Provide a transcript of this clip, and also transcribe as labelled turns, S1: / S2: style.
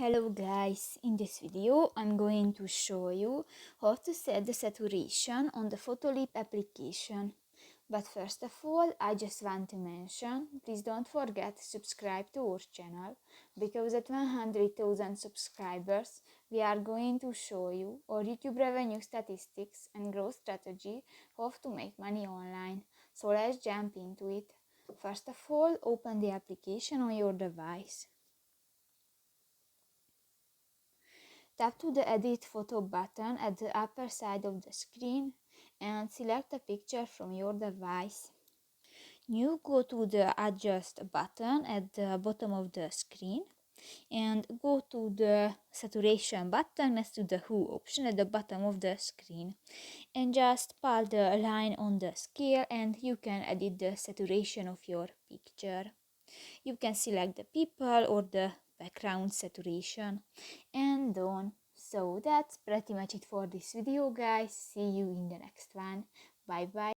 S1: Hello guys, in this video I'm going to show you how to set the saturation on the Photoleap application. But first of all, I just want to mention, please don't forget to subscribe to our channel, because at 100,000 subscribers we are going to show you our YouTube revenue statistics and growth strategy, how to make money online. So let's jump into it. First of all, open the application on your device. Tap to the Edit Photo button at the upper side of the screen and select a picture from your device. Now go to the Adjust button at the bottom of the screen and go to the Saturation button next to the Who option at the bottom of the screen, and just pull the line on the scale and you can edit the saturation of your picture. You can select the people or the background saturation and done. So that's pretty much it for this video guys. See you in the next one. Bye bye.